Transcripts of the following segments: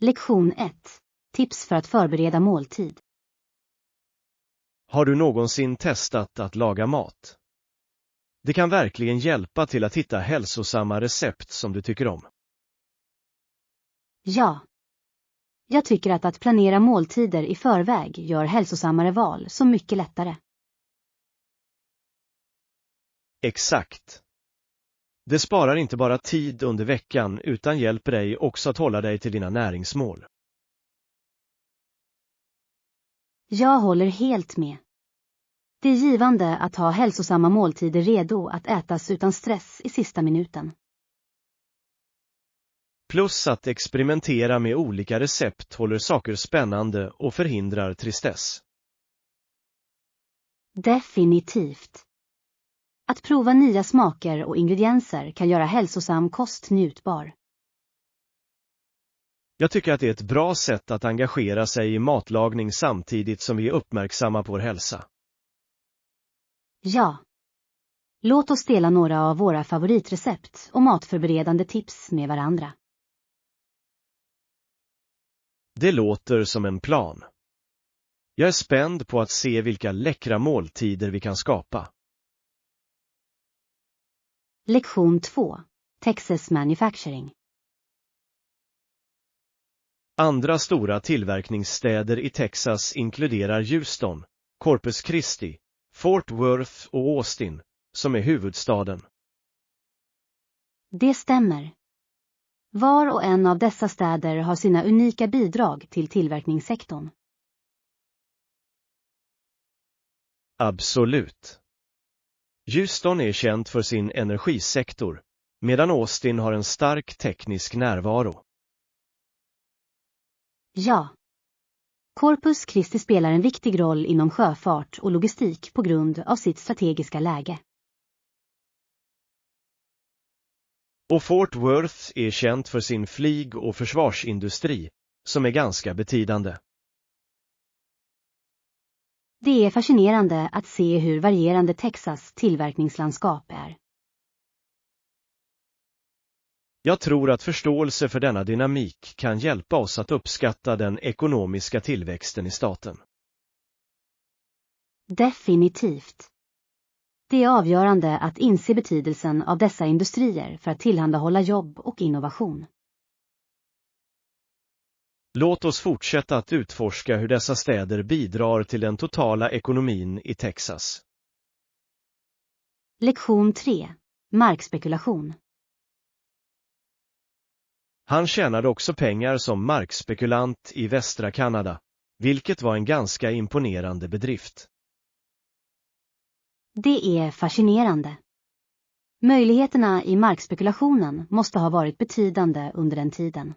Lektion 1. Tips för att förbereda måltid. Har du någonsin testat att laga mat? Det kan verkligen hjälpa till att hitta hälsosamma recept som du tycker om. Ja. Jag tycker att planera måltider i förväg gör hälsosammare val så mycket lättare. Exakt. Det sparar inte bara tid under veckan utan hjälper dig också att hålla dig till dina näringsmål. Jag håller helt med. Det är givande att ha hälsosamma måltider redo att ätas utan stress i sista minuten. Plus att experimentera med olika recept håller saker spännande och förhindrar tristess. Definitivt. Att prova nya smaker och ingredienser kan göra hälsosam kost njutbar. Jag tycker att det är ett bra sätt att engagera sig i matlagning samtidigt som vi är uppmärksamma på vår hälsa. Ja. Låt oss dela några av våra favoritrecept och matförberedande tips med varandra. Det låter som en plan. Jag är spänd på att se vilka läckra måltider vi kan skapa. Lektion 2. Texas Manufacturing. Andra stora tillverkningsstäder i Texas inkluderar Houston, Corpus Christi, Fort Worth och Austin, som är huvudstaden. Det stämmer. Var och en av dessa städer har sina unika bidrag till tillverkningssektorn. Absolut. Houston är känt för sin energisektor, medan Austin har en stark teknisk närvaro. Ja. Corpus Christi spelar en viktig roll inom sjöfart och logistik på grund av sitt strategiska läge. Och Fort Worth är känt för sin flyg- och försvarsindustri, som är ganska betydande. Det är fascinerande att se hur varierande Texas tillverkningslandskap är. Jag tror att förståelse för denna dynamik kan hjälpa oss att uppskatta den ekonomiska tillväxten i staten. Definitivt. Det är avgörande att inse betydelsen av dessa industrier för att tillhandahålla jobb och innovation. Låt oss fortsätta att utforska hur dessa städer bidrar till den totala ekonomin i Texas. Lektion 3. Markspekulation. Han tjänade också pengar som markspekulant i västra Kanada, vilket var en ganska imponerande bedrift. Det är fascinerande. Möjligheterna i markspekulationen måste ha varit betydande under den tiden.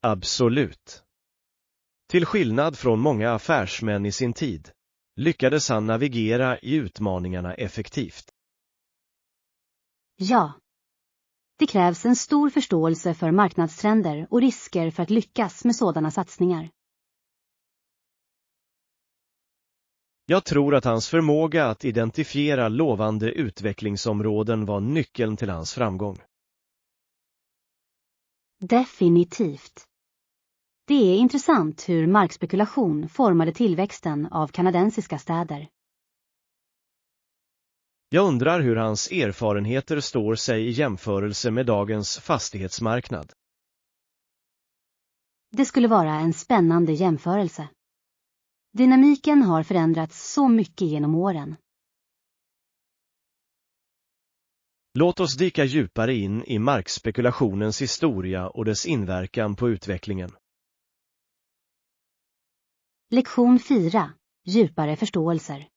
Absolut. Till skillnad från många affärsmän i sin tid, lyckades han navigera i utmaningarna effektivt. Ja. Det krävs en stor förståelse för marknadstrender och risker för att lyckas med sådana satsningar. Jag tror att hans förmåga att identifiera lovande utvecklingsområden var nyckeln till hans framgång. Definitivt. Det är intressant hur markspekulation formade tillväxten av kanadensiska städer. Jag undrar hur hans erfarenheter står sig i jämförelse med dagens fastighetsmarknad. Det skulle vara en spännande jämförelse. Dynamiken har förändrats så mycket genom åren. Låt oss dyka djupare in i markspekulationens historia och dess inverkan på utvecklingen. Lektion 4. Djupare förståelser.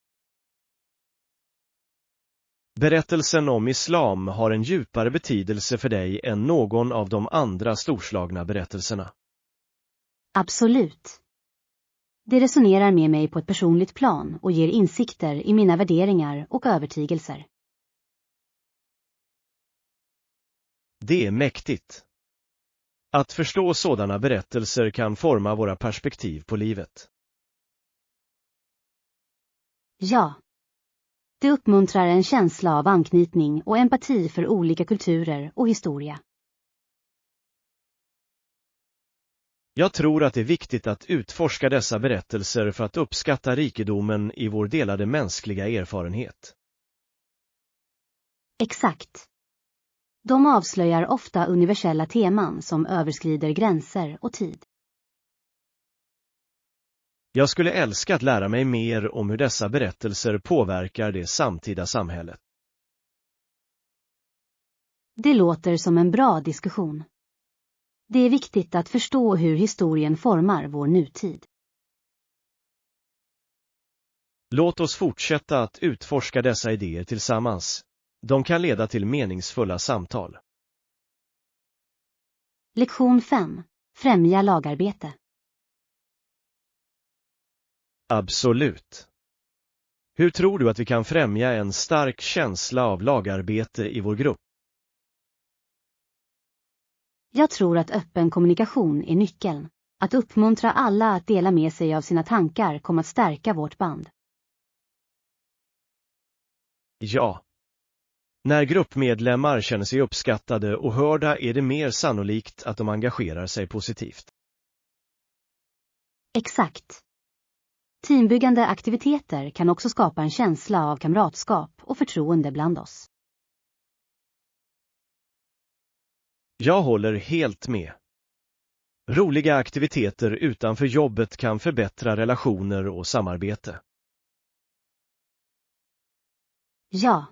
Berättelsen om islam har en djupare betydelse för dig än någon av de andra storslagna berättelserna. Absolut. Det resonerar med mig på ett personligt plan och ger insikter i mina värderingar och övertygelser. Det är mäktigt. Att förstå sådana berättelser kan forma våra perspektiv på livet. Ja. Det uppmuntrar en känsla av anknytning och empati för olika kulturer och historia. Jag tror att det är viktigt att utforska dessa berättelser för att uppskatta rikedomen i vår delade mänskliga erfarenhet. Exakt. De avslöjar ofta universella teman som överskrider gränser och tid. Jag skulle älska att lära mig mer om hur dessa berättelser påverkar det samtida samhället. Det låter som en bra diskussion. Det är viktigt att förstå hur historien formar vår nutid. Låt oss fortsätta att utforska dessa idéer tillsammans. De kan leda till meningsfulla samtal. Lektion 5. Främja lagarbete. Absolut. Hur tror du att vi kan främja en stark känsla av lagarbete i vår grupp? Jag tror att öppen kommunikation är nyckeln. Att uppmuntra alla att dela med sig av sina tankar kommer att stärka vårt band. Ja. När gruppmedlemmar känner sig uppskattade och hörda är det mer sannolikt att de engagerar sig positivt. Exakt. Teambyggande aktiviteter kan också skapa en känsla av kamratskap och förtroende bland oss. Jag håller helt med. Roliga aktiviteter utanför jobbet kan förbättra relationer och samarbete. Ja.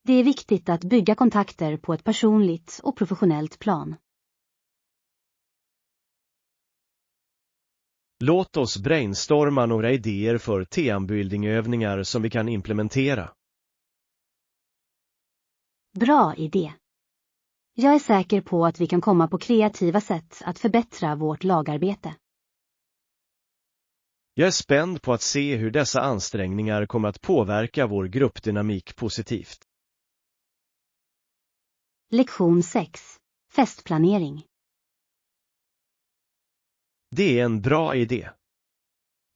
Det är viktigt att bygga kontakter på ett personligt och professionellt plan. Låt oss brainstorma några idéer för teambuildingövningar som vi kan implementera. Bra idé. Jag är säker på att vi kan komma på kreativa sätt att förbättra vårt lagarbete. Jag är spänd på att se hur dessa ansträngningar kommer att påverka vår gruppdynamik positivt. Lektion 6. Festplanering. Det är en bra idé.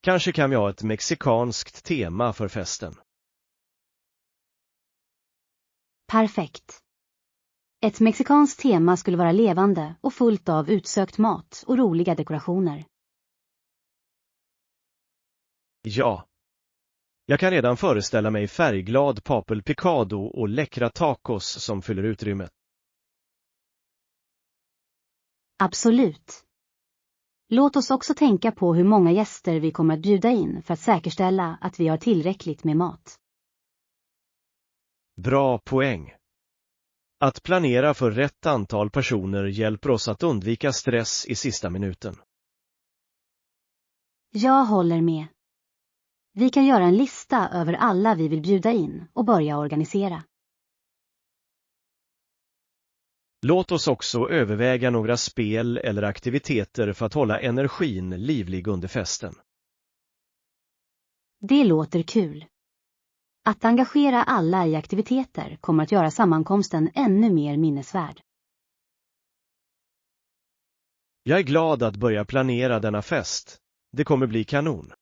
Kanske kan vi ha ett mexikanskt tema för festen. Perfekt. Ett mexikanskt tema skulle vara levande och fullt av utsökt mat och roliga dekorationer. Ja. Jag kan redan föreställa mig färgglad papel picado och läckra tacos som fyller utrymmet. Absolut. Låt oss också tänka på hur många gäster vi kommer att bjuda in för att säkerställa att vi har tillräckligt med mat. Bra poäng. Att planera för rätt antal personer hjälper oss att undvika stress i sista minuten. Jag håller med. Vi kan göra en lista över alla vi vill bjuda in och börja organisera. Låt oss också överväga några spel eller aktiviteter för att hålla energin livlig under festen. Det låter kul. Att engagera alla i aktiviteter kommer att göra sammankomsten ännu mer minnesvärd. Jag är glad att börja planera denna fest. Det kommer bli kanon.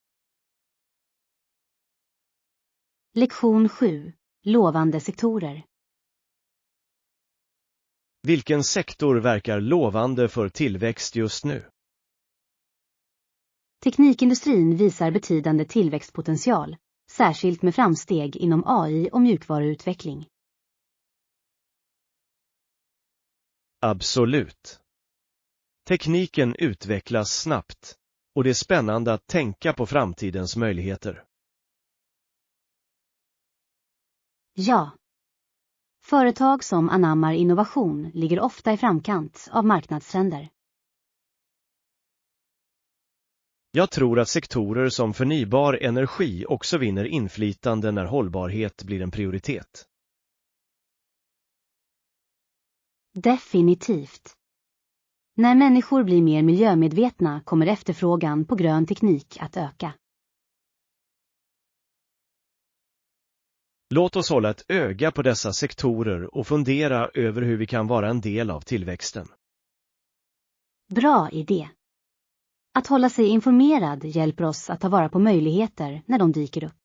Lektion 7. Lovande sektorer. Vilken sektor verkar lovande för tillväxt just nu? Teknikindustrin visar betydande tillväxtpotential, särskilt med framsteg inom AI och mjukvaruutveckling. Absolut. Tekniken utvecklas snabbt, och det är spännande att tänka på framtidens möjligheter. Ja. Företag som anammar innovation ligger ofta i framkant av marknadstrender. Jag tror att sektorer som förnybar energi också vinner inflytande när hållbarhet blir en prioritet. Definitivt. När människor blir mer miljömedvetna kommer efterfrågan på grön teknik att öka. Låt oss hålla ett öga på dessa sektorer och fundera över hur vi kan vara en del av tillväxten. Bra idé. Att hålla sig informerad hjälper oss att ta vara på möjligheter när de dyker upp.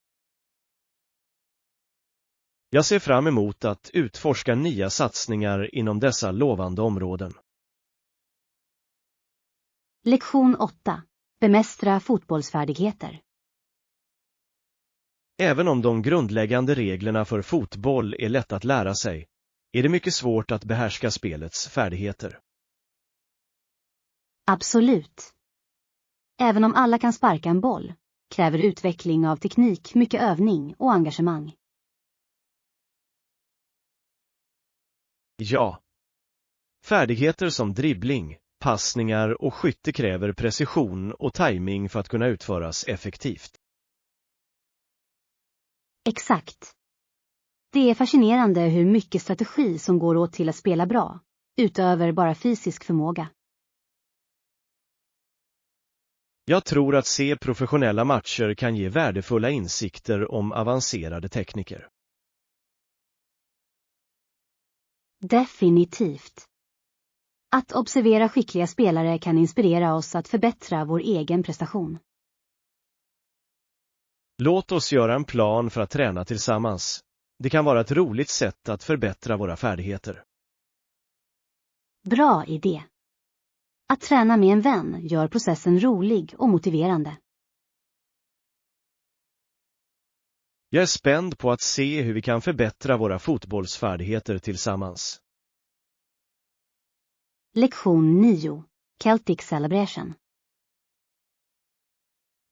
Jag ser fram emot att utforska nya satsningar inom dessa lovande områden. Lektion 8. Bemästra fotbollsfärdigheter. Även om de grundläggande reglerna för fotboll är lätt att lära sig, är det mycket svårt att behärska spelets färdigheter. Absolut. Även om alla kan sparka en boll, kräver utveckling av teknik mycket övning och engagemang. Ja. Färdigheter som dribbling, passningar och skytte kräver precision och timing för att kunna utföras effektivt. Exakt. Det är fascinerande hur mycket strategi som går åt till att spela bra, utöver bara fysisk förmåga. Jag tror att se professionella matcher kan ge värdefulla insikter om avancerade tekniker. Definitivt. Att observera skickliga spelare kan inspirera oss att förbättra vår egen prestation. Låt oss göra en plan för att träna tillsammans. Det kan vara ett roligt sätt att förbättra våra färdigheter. Bra idé. Att träna med en vän gör processen rolig och motiverande. Jag är spänd på att se hur vi kan förbättra våra fotbollsfärdigheter tillsammans. Lektion 9. Celtic Celebration.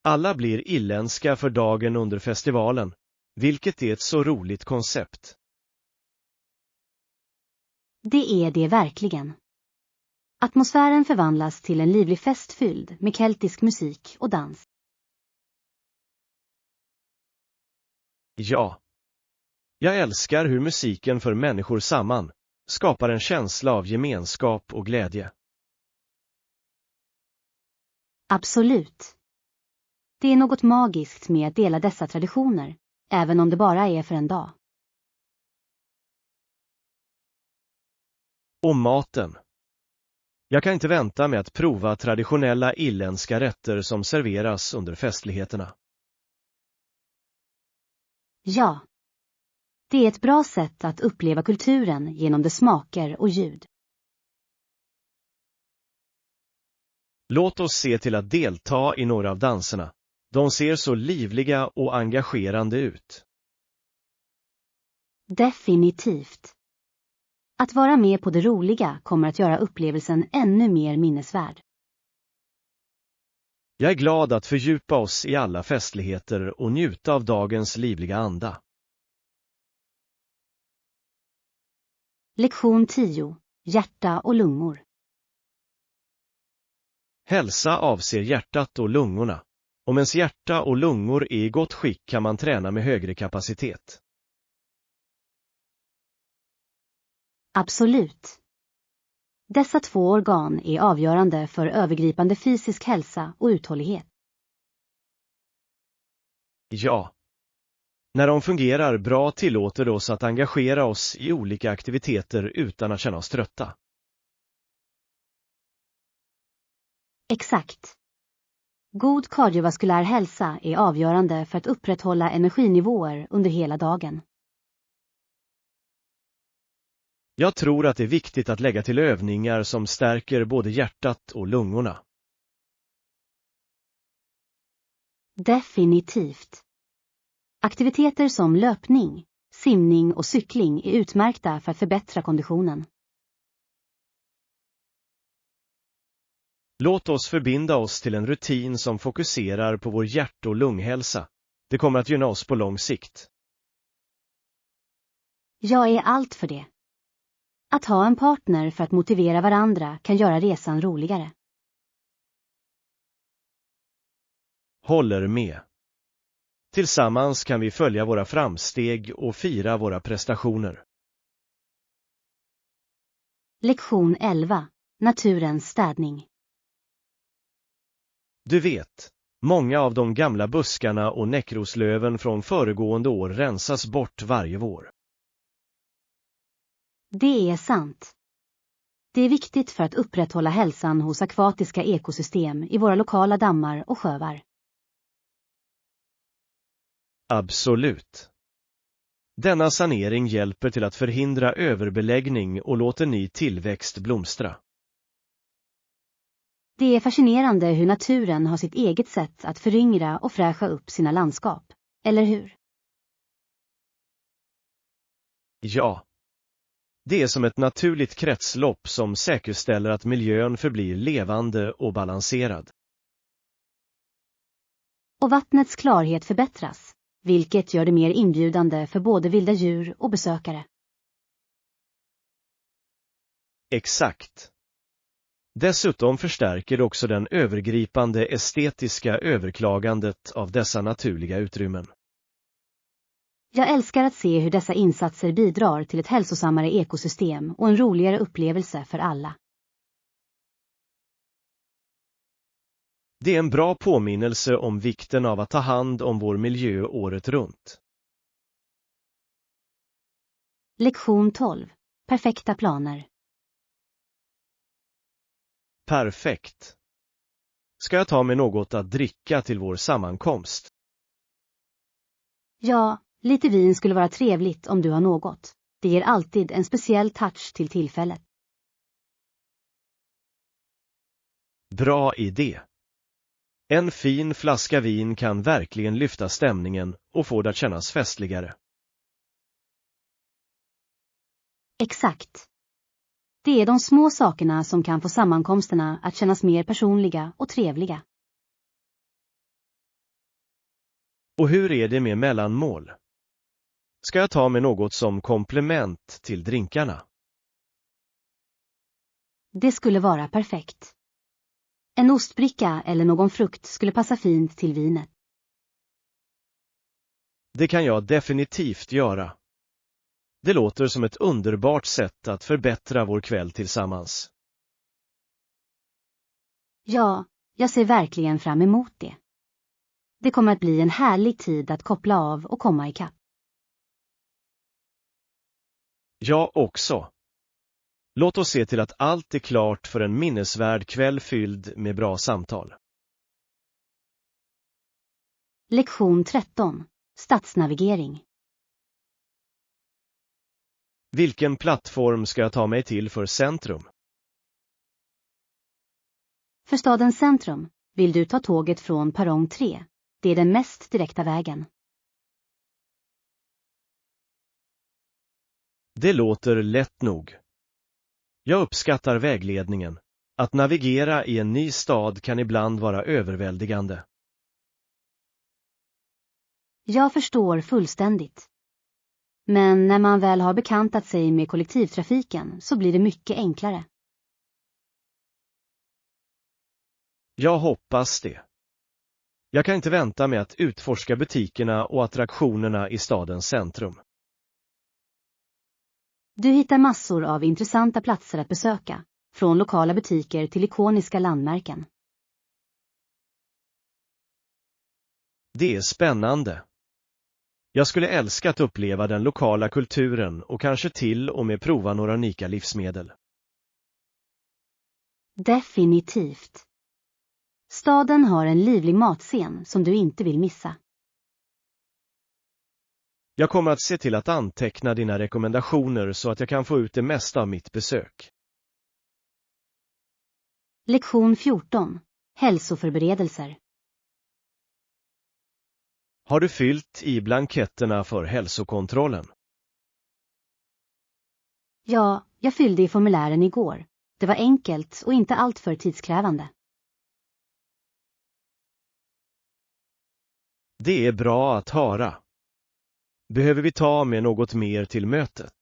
Alla blir irländska för dagen under festivalen, vilket är ett så roligt koncept. Det är det verkligen. Atmosfären förvandlas till en livlig fest fylld med keltisk musik och dans. Ja. Jag älskar hur musiken för människor samman, skapar en känsla av gemenskap och glädje. Absolut. Det är något magiskt med att dela dessa traditioner, även om det bara är för en dag. Och maten. Jag kan inte vänta med att prova traditionella irländska rätter som serveras under festligheterna. Ja. Det är ett bra sätt att uppleva kulturen genom dess smaker och ljud. Låt oss se till att delta i några av danserna. De ser så livliga och engagerande ut. Definitivt. Att vara med på det roliga kommer att göra upplevelsen ännu mer minnesvärd. Jag är glad att fördjupa oss i alla festligheter och njuta av dagens livliga anda. Lektion 10. Hjärta och lungor. Hälsa avser hjärtat och lungorna. Om ens hjärta och lungor är i gott skick kan man träna med högre kapacitet. Absolut. Dessa två organ är avgörande för övergripande fysisk hälsa och uthållighet. Ja. När de fungerar bra tillåter det oss att engagera oss i olika aktiviteter utan att känna oss trötta. Exakt. God kardiovaskulär hälsa är avgörande för att upprätthålla energinivåer under hela dagen. Jag tror att det är viktigt att lägga till övningar som stärker både hjärtat och lungorna. Definitivt. Aktiviteter som löpning, simning och cykling är utmärkta för att förbättra konditionen. Låt oss förbinda oss till en rutin som fokuserar på vår hjärt- och lunghälsa. Det kommer att gynna oss på lång sikt. Jag är allt för det. Att ha en partner för att motivera varandra kan göra resan roligare. Håller med. Tillsammans kan vi följa våra framsteg och fira våra prestationer. Lektion 11. Naturens städning. Du vet, många av de gamla buskarna och näckroslöven från föregående år rensas bort varje vår. Det är sant. Det är viktigt för att upprätthålla hälsan hos akvatiska ekosystem i våra lokala dammar och sjöar. Absolut. Denna sanering hjälper till att förhindra överbeläggning och låter ny tillväxt blomstra. Det är fascinerande hur naturen har sitt eget sätt att föryngra och fräscha upp sina landskap, eller hur? Ja. Det är som ett naturligt kretslopp som säkerställer att miljön förblir levande och balanserad. Och vattnets klarhet förbättras, vilket gör det mer inbjudande för både vilda djur och besökare. Exakt. Dessutom förstärker det också den övergripande estetiska överklagandet av dessa naturliga utrymmen. Jag älskar att se hur dessa insatser bidrar till ett hälsosammare ekosystem och en roligare upplevelse för alla. Det är en bra påminnelse om vikten av att ta hand om vår miljö året runt. Lektion 12. Perfekta planer. Perfekt. Ska jag ta med något att dricka till vår sammankomst? Ja, lite vin skulle vara trevligt om du har något. Det ger alltid en speciell touch till tillfället. Bra idé. En fin flaska vin kan verkligen lyfta stämningen och få det att kännas festligare. Exakt. Det är de små sakerna som kan få sammankomsterna att kännas mer personliga och trevliga. Och hur är det med mellanmål? Ska jag ta med något som komplement till drinkarna? Det skulle vara perfekt. En ostbricka eller någon frukt skulle passa fint till vinet. Det kan jag definitivt göra. Det låter som ett underbart sätt att förbättra vår kväll tillsammans. Ja, jag ser verkligen fram emot det. Det kommer att bli en härlig tid att koppla av och komma ikapp. Jag också. Låt oss se till att allt är klart för en minnesvärd kväll fylld med bra samtal. Lektion 13. Stadsnavigering. Vilken plattform ska jag ta mig till för centrum? För stadens centrum vill du ta tåget från perrong 3. Det är den mest direkta vägen. Det låter lätt nog. Jag uppskattar vägledningen. Att navigera i en ny stad kan ibland vara överväldigande. Jag förstår fullständigt. Men när man väl har bekantat sig med kollektivtrafiken så blir det mycket enklare. Jag hoppas det. Jag kan inte vänta med att utforska butikerna och attraktionerna i stadens centrum. Du hittar massor av intressanta platser att besöka, från lokala butiker till ikoniska landmärken. Det är spännande. Jag skulle älska att uppleva den lokala kulturen och kanske till och med prova några unika livsmedel. Definitivt. Staden har en livlig matscen som du inte vill missa. Jag kommer att se till att anteckna dina rekommendationer så att jag kan få ut det mesta av mitt besök. Lektion 14. Hälsoförberedelser. Har du fyllt i blanketterna för hälsokontrollen? Ja, jag fyllde i formulären igår. Det var enkelt och inte alltför tidskrävande. Det är bra att höra. Behöver vi ta med något mer till mötet?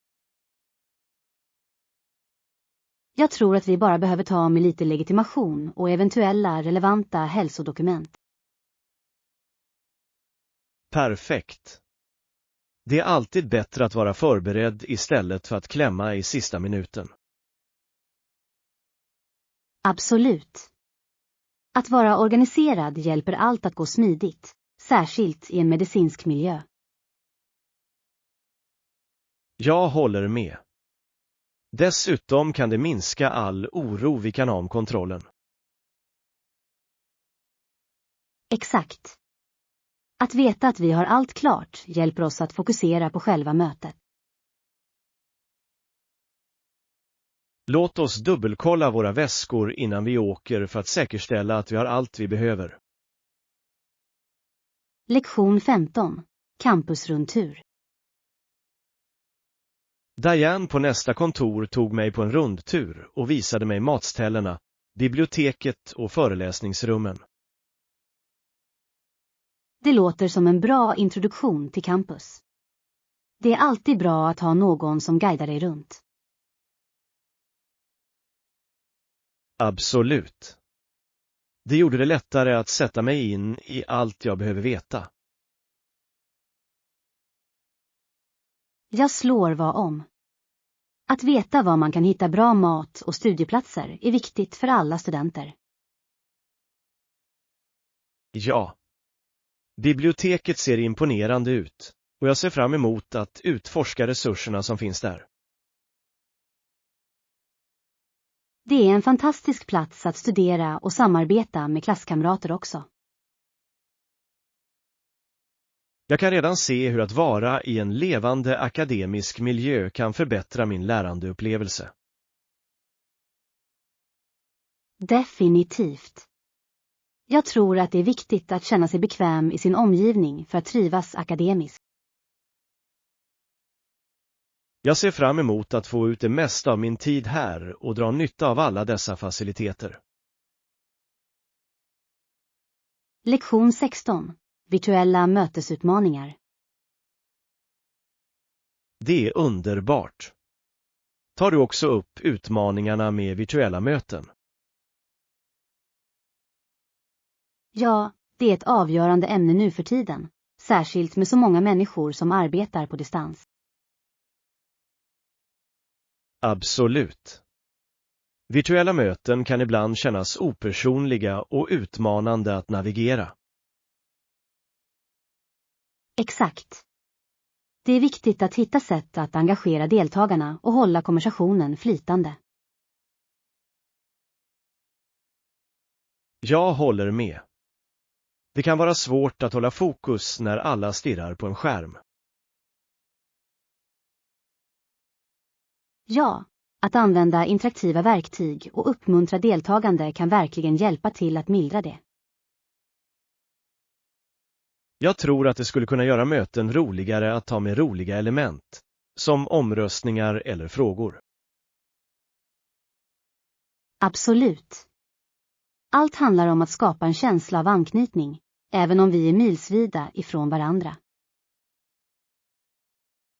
Jag tror att vi bara behöver ta med lite legitimation och eventuella relevanta hälsodokument. Perfekt. Det är alltid bättre att vara förberedd istället för att klämma i sista minuten. Absolut. Att vara organiserad hjälper allt att gå smidigt, särskilt i en medicinsk miljö. Jag håller med. Dessutom kan det minska all oro vi kan ha om kontrollen. Exakt. Att veta att vi har allt klart hjälper oss att fokusera på själva mötet. Låt oss dubbelkolla våra väskor innan vi åker för att säkerställa att vi har allt vi behöver. Lektion 15. Campusrundtur. Diane på nästa kontor tog mig på en rundtur och visade mig matställena, biblioteket och föreläsningsrummen. Det låter som en bra introduktion till campus. Det är alltid bra att ha någon som guidar dig runt. Absolut. Det gjorde det lättare att sätta mig in i allt jag behöver veta. Jag slår vad om. Att veta var man kan hitta bra mat och studieplatser är viktigt för alla studenter. Ja. Biblioteket ser imponerande ut och jag ser fram emot att utforska resurserna som finns där. Det är en fantastisk plats att studera och samarbeta med klasskamrater också. Jag kan redan se hur att vara i en levande akademisk miljö kan förbättra min lärandeupplevelse. Definitivt. Jag tror att det är viktigt att känna sig bekväm i sin omgivning för att trivas akademiskt. Jag ser fram emot att få ut det mesta av min tid här och dra nytta av alla dessa faciliteter. Lektion 16. Virtuella mötesutmaningar. Det är underbart. Tar du också upp utmaningarna med virtuella möten? Ja, det är ett avgörande ämne nu för tiden, särskilt med så många människor som arbetar på distans. Absolut. Virtuella möten kan ibland kännas opersonliga och utmanande att navigera. Exakt. Det är viktigt att hitta sätt att engagera deltagarna och hålla konversationen flytande. Jag håller med. Det kan vara svårt att hålla fokus när alla stirrar på en skärm. Ja, att använda interaktiva verktyg och uppmuntra deltagande kan verkligen hjälpa till att mildra det. Jag tror att det skulle kunna göra möten roligare att ta med roliga element, som omröstningar eller frågor. Absolut. Allt handlar om att skapa en känsla av anknytning, även om vi är milsvida ifrån varandra.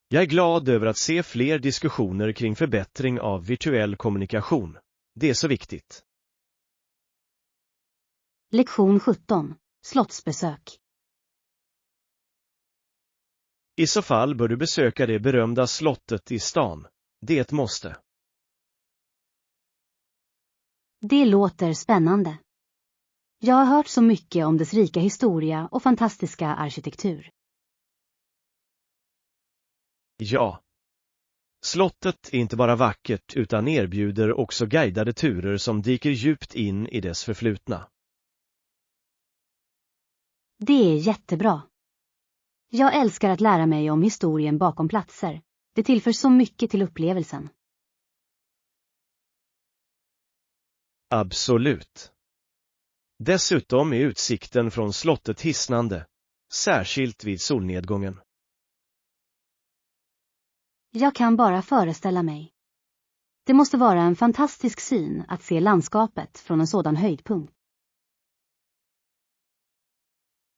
Jag är glad över att se fler diskussioner kring förbättring av virtuell kommunikation. Det är så viktigt. Lektion 17. Slottsbesök. I så fall bör du besöka det berömda slottet i stan. Det är ett måste. Det låter spännande. Jag har hört så mycket om dess rika historia och fantastiska arkitektur. Ja. Slottet är inte bara vackert utan erbjuder också guidade turer som dyker djupt in i dess förflutna. Det är jättebra. Jag älskar att lära mig om historien bakom platser. Det tillför så mycket till upplevelsen. Absolut. Dessutom är utsikten från slottet hisnande, särskilt vid solnedgången. Jag kan bara föreställa mig. Det måste vara en fantastisk syn att se landskapet från en sådan höjdpunkt.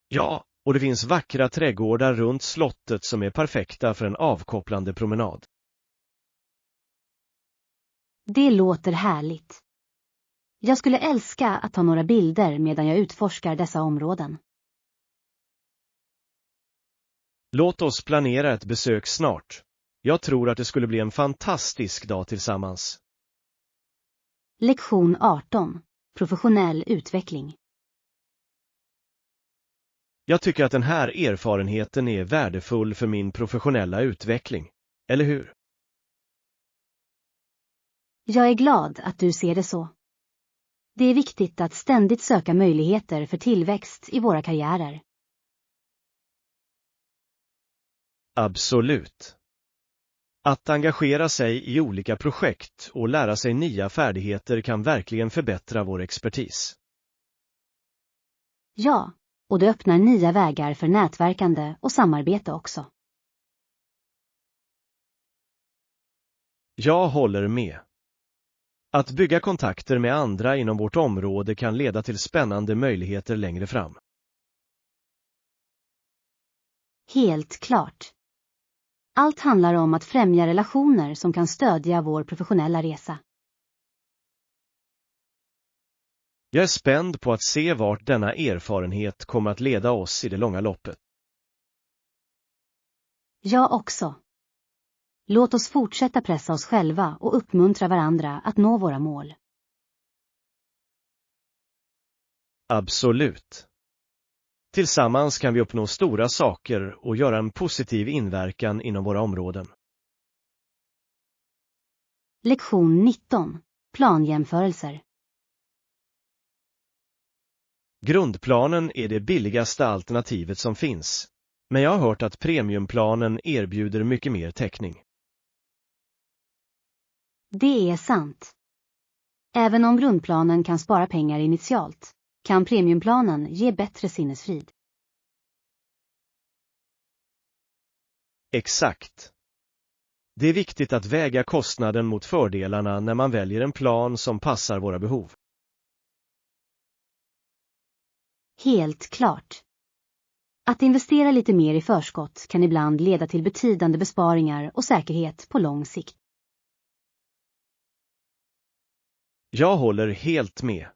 Ja, och det finns vackra trädgårdar runt slottet som är perfekta för en avkopplande promenad. Det låter härligt. Jag skulle älska att ta några bilder medan jag utforskar dessa områden. Låt oss planera ett besök snart. Jag tror att det skulle bli en fantastisk dag tillsammans. Lektion 18. Professionell utveckling. Jag tycker att den här erfarenheten är värdefull för min professionella utveckling. Eller hur? Jag är glad att du ser det så. Det är viktigt att ständigt söka möjligheter för tillväxt i våra karriärer. Absolut. Att engagera sig i olika projekt och lära sig nya färdigheter kan verkligen förbättra vår expertis. Ja, och det öppnar nya vägar för nätverkande och samarbete också. Jag håller med. Att bygga kontakter med andra inom vårt område kan leda till spännande möjligheter längre fram. Helt klart. Allt handlar om att främja relationer som kan stödja vår professionella resa. Jag är spänd på att se vart denna erfarenhet kommer att leda oss i det långa loppet. Jag också. Låt oss fortsätta pressa oss själva och uppmuntra varandra att nå våra mål. Absolut. Tillsammans kan vi uppnå stora saker och göra en positiv inverkan inom våra områden. Lektion 19. Planjämförelser. Grundplanen är det billigaste alternativet som finns, men jag har hört att premiumplanen erbjuder mycket mer täckning. Det är sant. Även om grundplanen kan spara pengar initialt, kan premiumplanen ge bättre sinnesfrid. Exakt. Det är viktigt att väga kostnaden mot fördelarna när man väljer en plan som passar våra behov. Helt klart. Att investera lite mer i förskott kan ibland leda till betydande besparingar och säkerhet på lång sikt. Jag håller helt med.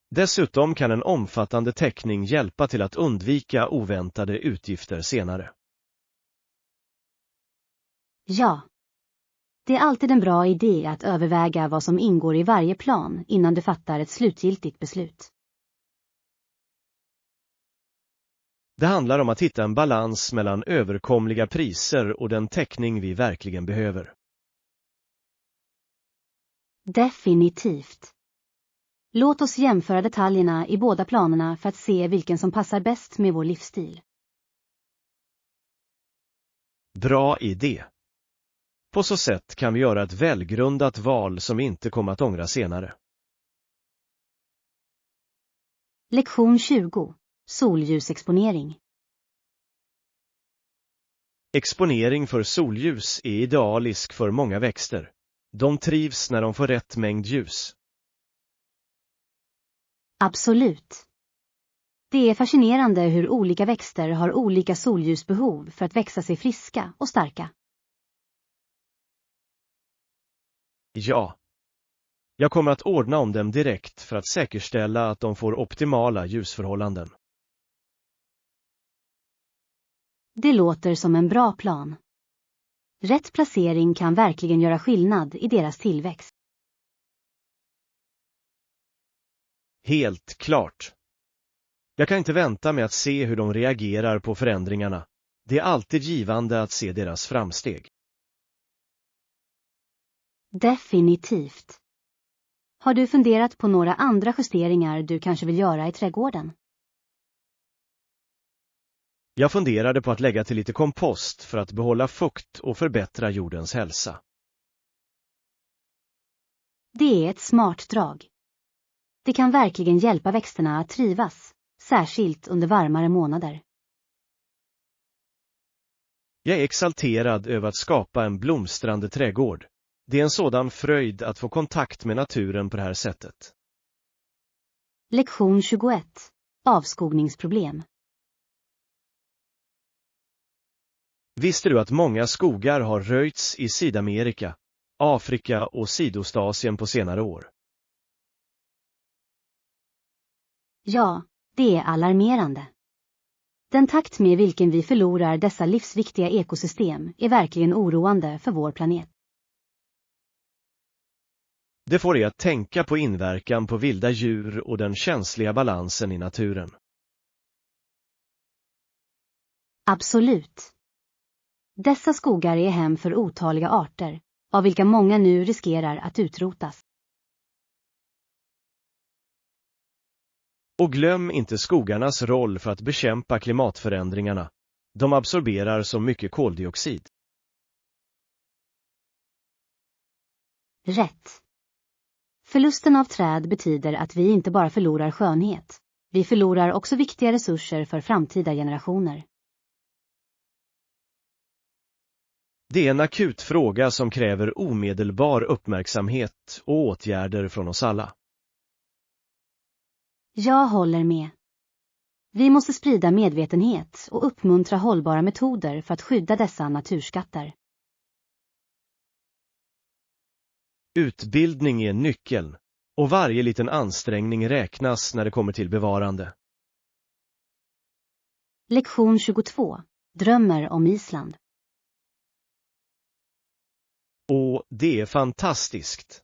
Dessutom kan en omfattande täckning hjälpa till att undvika oväntade utgifter senare. Ja. Det är alltid en bra idé att överväga vad som ingår i varje plan innan du fattar ett slutgiltigt beslut. Det handlar om att hitta en balans mellan överkomliga priser och den täckning vi verkligen behöver. Definitivt. Låt oss jämföra detaljerna i båda planerna för att se vilken som passar bäst med vår livsstil. Bra idé. På så sätt kan vi göra ett välgrundat val som vi inte kommer att ångra senare. Lektion 20. Solljusexponering. Exponering för solljus är idealisk för många växter. De trivs när de får rätt mängd ljus. Absolut. Det är fascinerande hur olika växter har olika solljusbehov för att växa sig friska och starka. Ja. Jag kommer att ordna om dem direkt för att säkerställa att de får optimala ljusförhållanden. Det låter som en bra plan. Rätt placering kan verkligen göra skillnad i deras tillväxt. Helt klart. Jag kan inte vänta med att se hur de reagerar på förändringarna. Det är alltid givande att se deras framsteg. Definitivt. Har du funderat på några andra justeringar du kanske vill göra i trädgården? Jag funderade på att lägga till lite kompost för att behålla fukt och förbättra jordens hälsa. Det är ett smart drag. Det kan verkligen hjälpa växterna att trivas, särskilt under varmare månader. Jag är exalterad över att skapa en blomstrande trädgård. Det är en sådan fröjd att få kontakt med naturen på det här sättet. Lektion 21. Avskogningsproblem. Visste du att många skogar har röjts i Sydamerika, Afrika och Sydostasien på senare år? Ja, det är alarmerande. Den takt med vilken vi förlorar dessa livsviktiga ekosystem är verkligen oroande för vår planet. Det får er att tänka på inverkan på vilda djur och den känsliga balansen i naturen. Absolut. Dessa skogar är hem för otaliga arter, av vilka många nu riskerar att utrotas. Och glöm inte skogarnas roll för att bekämpa klimatförändringarna. De absorberar så mycket koldioxid. Rätt. Förlusten av träd betyder att vi inte bara förlorar skönhet. Vi förlorar också viktiga resurser för framtida generationer. Det är en akut fråga som kräver omedelbar uppmärksamhet och åtgärder från oss alla. Jag håller med. Vi måste sprida medvetenhet och uppmuntra hållbara metoder för att skydda dessa naturskatter. Utbildning är nyckeln, och varje liten ansträngning räknas när det kommer till bevarande. Lektion 22. Drömmer om Island. Och det är fantastiskt.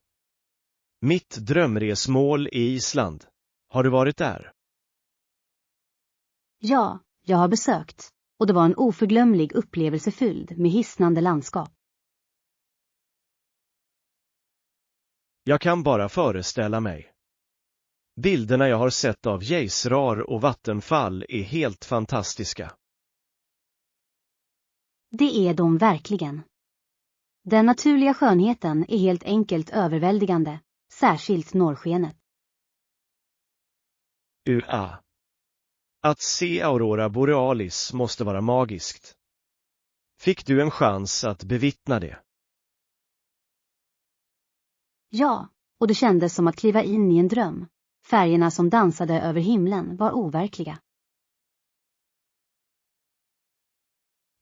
Mitt drömresmål är Island. Har du varit där? Ja, jag har besökt, och det var en oförglömlig upplevelse fylld med hisnande landskap. Jag kan bara föreställa mig. Bilderna jag har sett av gejsrar och vattenfall är helt fantastiska. Det är de verkligen. Den naturliga skönheten är helt enkelt överväldigande, särskilt norrskenet. Att se Aurora Borealis måste vara magiskt. Fick du en chans att bevittna det? Ja, och det kändes som att kliva in i en dröm. Färgerna som dansade över himlen var overkliga.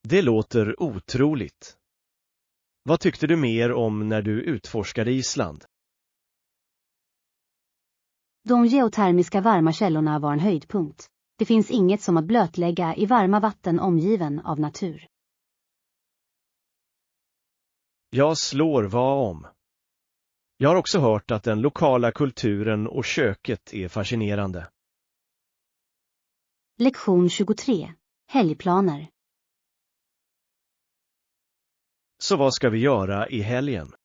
Det låter otroligt. Vad tyckte du mer om när du utforskade Island? De geotermiska varma källorna var en höjdpunkt. Det finns inget som att blötlägga i varma vatten omgiven av natur. Jag slår vad om. Jag har också hört att den lokala kulturen och köket är fascinerande. Lektion 23. Helgplaner. Så vad ska vi göra i helgen?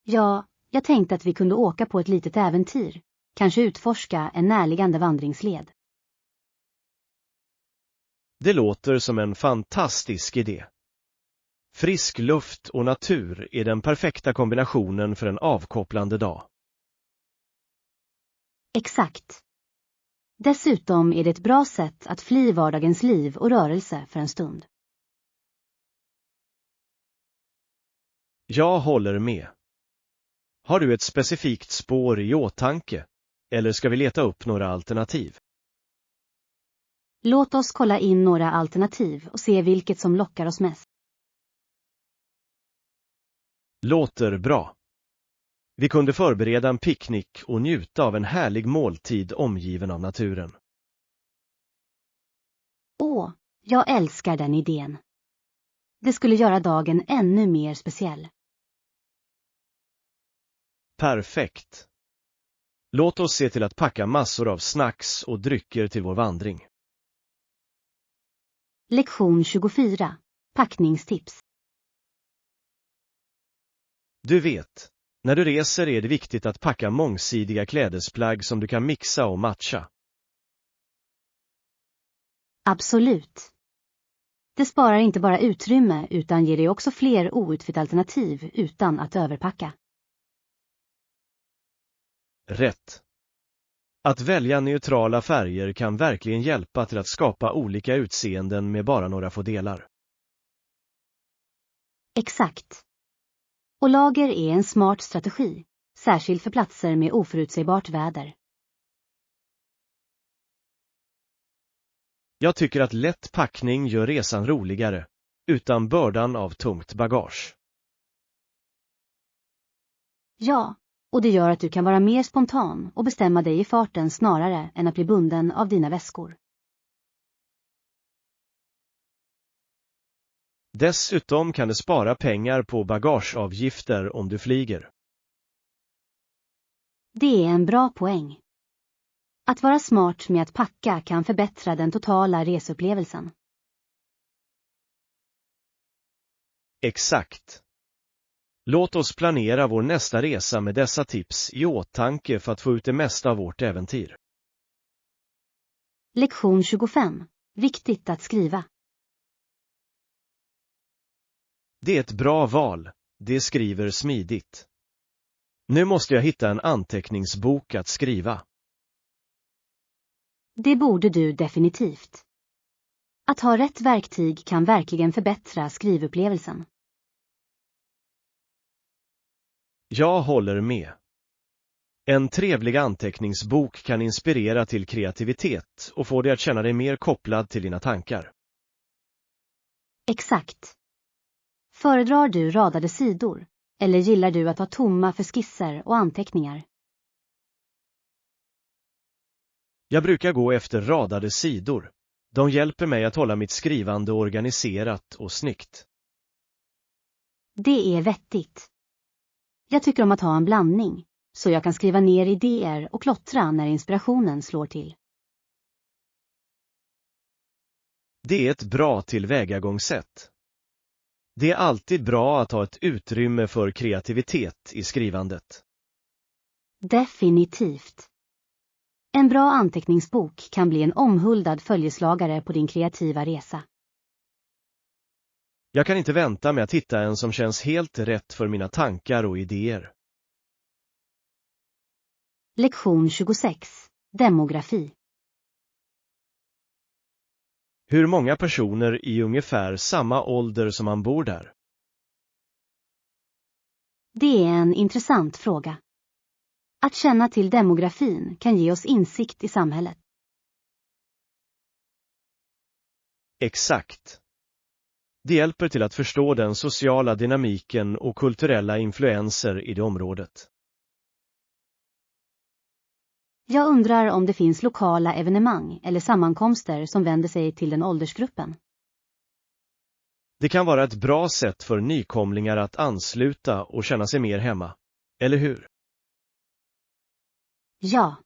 Ja, jag tänkte att vi kunde åka på ett litet äventyr. Kanske utforska en närliggande vandringsled. Det låter som en fantastisk idé. Frisk luft och natur är den perfekta kombinationen för en avkopplande dag. Exakt. Dessutom är det ett bra sätt att fly vardagens liv och rörelse för en stund. Jag håller med. Har du ett specifikt spår i åtanke? Eller ska vi leta upp några alternativ? Låt oss kolla in några alternativ och se vilket som lockar oss mest. Låter bra. Vi kunde förbereda en picknick och njuta av en härlig måltid omgiven av naturen. Åh, jag älskar den idén. Det skulle göra dagen ännu mer speciell. Perfekt. Låt oss se till att packa massor av snacks och drycker till vår vandring. Lektion 24. Packningstips. Du vet, när du reser är det viktigt att packa mångsidiga klädesplagg som du kan mixa och matcha. Absolut. Det sparar inte bara utrymme utan ger dig också fler outfit alternativ utan att överpacka. Rätt. Att välja neutrala färger kan verkligen hjälpa till att skapa olika utseenden med bara några få delar. Exakt. Och lager är en smart strategi, särskilt för platser med oförutsägbart väder. Jag tycker att lätt packning gör resan roligare, utan bördan av tungt bagage. Ja, och det gör att du kan vara mer spontan och bestämma dig i farten snarare än att bli bunden av dina väskor. Dessutom kan du spara pengar på bagageavgifter om du flyger. Det är en bra poäng. Att vara smart med att packa kan förbättra den totala reseupplevelsen. Exakt. Låt oss planera vår nästa resa med dessa tips i åtanke för att få ut det mesta av vårt äventyr. Lektion 25. Viktigt att skriva. Det är ett bra val, det skriver smidigt. Nu måste jag hitta en anteckningsbok att skriva. Det borde du definitivt. Att ha rätt verktyg kan verkligen förbättra skrivupplevelsen. Jag håller med. En trevlig anteckningsbok kan inspirera till kreativitet och få dig att känna dig mer kopplad till dina tankar. Exakt. Föredrar du radade sidor, eller gillar du att ha tomma för skisser och anteckningar? Jag brukar gå efter radade sidor. De hjälper mig att hålla mitt skrivande organiserat och snyggt. Det är vettigt. Jag tycker om att ha en blandning, så jag kan skriva ner idéer och klottra när inspirationen slår till. Det är ett bra tillvägagångssätt. Det är alltid bra att ha ett utrymme för kreativitet i skrivandet. Definitivt. En bra anteckningsbok kan bli en omhuldad följeslagare på din kreativa resa. Jag kan inte vänta med att hitta en som känns helt rätt för mina tankar och idéer. Lektion 26. Demografi. Hur många personer i ungefär samma ålder som man bor där? Det är en intressant fråga. Att känna till demografin kan ge oss insikt i samhället. Exakt. Det hjälper till att förstå den sociala dynamiken och kulturella influenser i det området. Jag undrar om det finns lokala evenemang eller sammankomster som vänder sig till den åldersgruppen. Det kan vara ett bra sätt för nykomlingar att ansluta och känna sig mer hemma. Eller hur? Ja.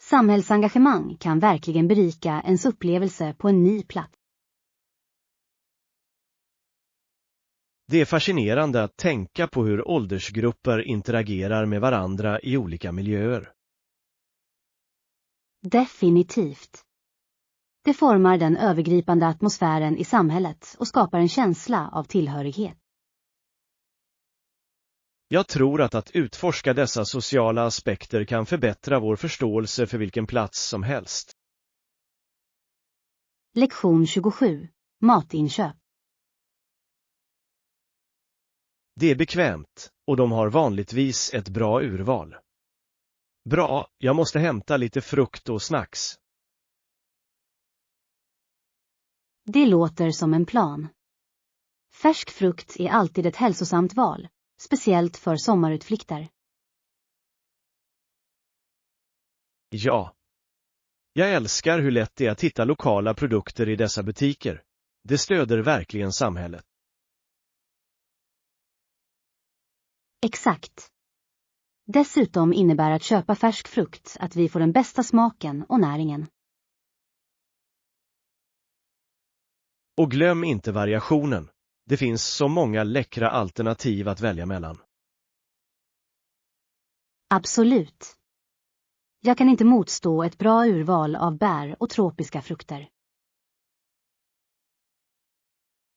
Samhällsengagemang kan verkligen berika ens upplevelse på en ny plats. Det är fascinerande att tänka på hur åldersgrupper interagerar med varandra i olika miljöer. Definitivt. Det formar den övergripande atmosfären i samhället och skapar en känsla av tillhörighet. Jag tror att utforska dessa sociala aspekter kan förbättra vår förståelse för vilken plats som helst. Lektion 27. Matinköp. Det är bekvämt, och de har vanligtvis ett bra urval. Bra, jag måste hämta lite frukt och snacks. Det låter som en plan. Färsk frukt är alltid ett hälsosamt val, speciellt för sommarutflykter. Ja. Jag älskar hur lätt det är att hitta lokala produkter i dessa butiker. Det stöder verkligen samhället. Exakt. Dessutom innebär att köpa färsk frukt att vi får den bästa smaken och näringen. Och glöm inte variationen. Det finns så många läckra alternativ att välja mellan. Absolut. Jag kan inte motstå ett bra urval av bär och tropiska frukter.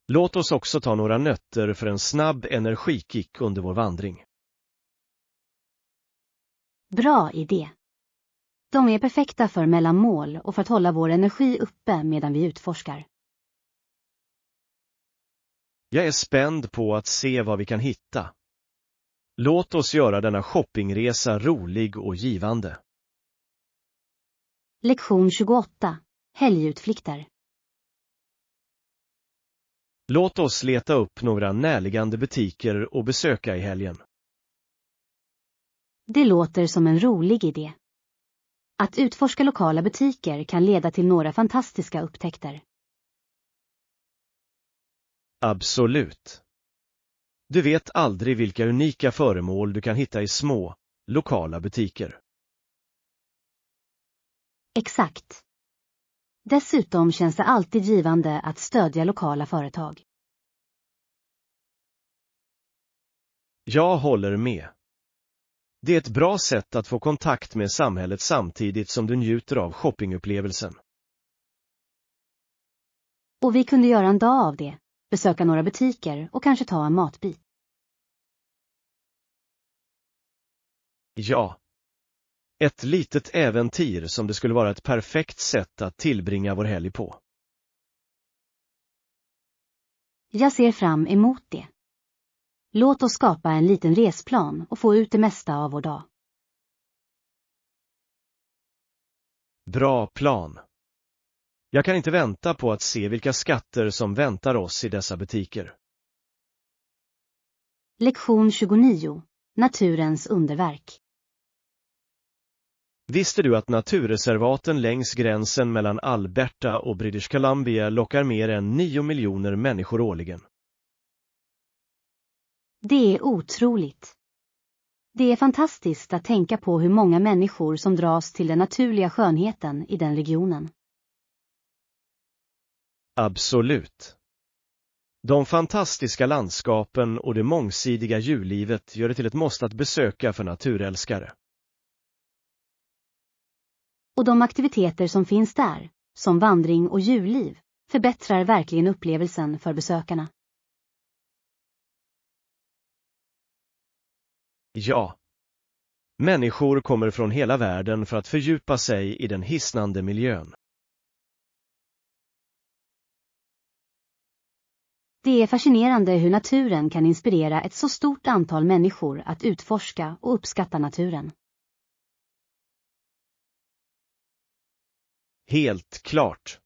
Låt oss också ta några nötter för en snabb energikick under vår vandring. Bra idé. De är perfekta för mellanmål och för att hålla vår energi uppe medan vi utforskar. Jag är spänd på att se vad vi kan hitta. Låt oss göra denna shoppingresa rolig och givande. Lektion 28. Helgutflykter. Låt oss leta upp några närliggande butiker och besöka i helgen. Det låter som en rolig idé. Att utforska lokala butiker kan leda till några fantastiska upptäckter. Absolut. Du vet aldrig vilka unika föremål du kan hitta i små, lokala butiker. Exakt. Dessutom känns det alltid givande att stödja lokala företag. Jag håller med. Det är ett bra sätt att få kontakt med samhället samtidigt som du njuter av shoppingupplevelsen. Och vi kunde göra en dag av det, besöka några butiker och kanske ta en matbit. Ja. Ett litet äventyr som det skulle vara ett perfekt sätt att tillbringa vår helg på. Jag ser fram emot det. Låt oss skapa en liten resplan och få ut det mesta av vår dag. Bra plan. Jag kan inte vänta på att se vilka skatter som väntar oss i dessa butiker. Lektion 29. Naturens underverk. Visste du att naturreservaten längs gränsen mellan Alberta och British Columbia lockar mer än 9 miljoner människor årligen? Det är otroligt. Det är fantastiskt att tänka på hur många människor som dras till den naturliga skönheten i den regionen. Absolut. De fantastiska landskapen och det mångsidiga djurlivet gör det till ett måste att besöka för naturälskare. Och de aktiviteter som finns där, som vandring och djurliv, förbättrar verkligen upplevelsen för besökarna. Ja. Människor kommer från hela världen för att fördjupa sig i den hisnande miljön. Det är fascinerande hur naturen kan inspirera ett så stort antal människor att utforska och uppskatta naturen. Helt klart.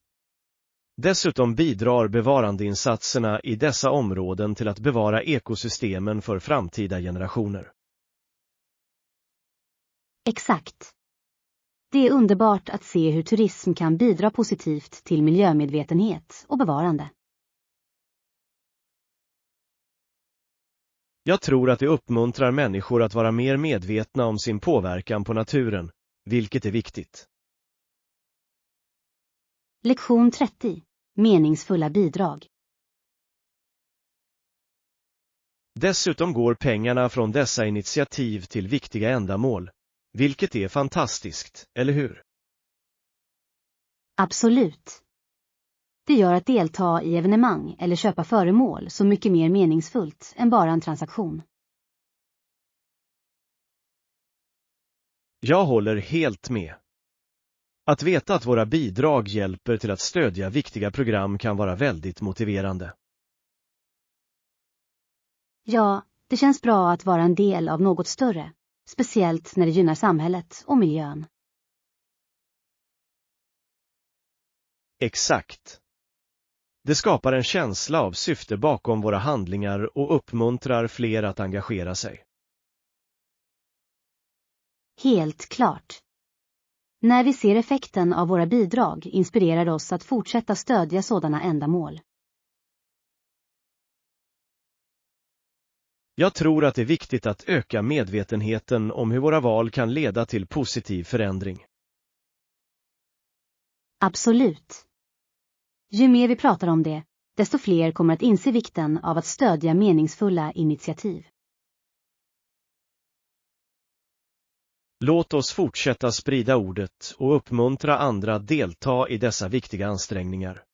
Dessutom bidrar bevarandeinsatserna i dessa områden till att bevara ekosystemen för framtida generationer. Exakt. Det är underbart att se hur turism kan bidra positivt till miljömedvetenhet och bevarande. Jag tror att det uppmuntrar människor att vara mer medvetna om sin påverkan på naturen, vilket är viktigt. Lektion 30. Meningsfulla bidrag. Dessutom går pengarna från dessa initiativ till viktiga ändamål, vilket är fantastiskt, eller hur? Absolut. Det gör att delta i evenemang eller köpa föremål så mycket mer meningsfullt än bara en transaktion. Jag håller helt med. Att veta att våra bidrag hjälper till att stödja viktiga program kan vara väldigt motiverande. Ja, det känns bra att vara en del av något större, speciellt när det gynnar samhället och miljön. Exakt. Det skapar en känsla av syfte bakom våra handlingar och uppmuntrar fler att engagera sig. Helt klart. När vi ser effekten av våra bidrag inspirerar det oss att fortsätta stödja sådana ändamål. Jag tror att det är viktigt att öka medvetenheten om hur våra val kan leda till positiv förändring. Absolut. Ju mer vi pratar om det, desto fler kommer att inse vikten av att stödja meningsfulla initiativ. Låt oss fortsätta sprida ordet och uppmuntra andra att delta i dessa viktiga ansträngningar.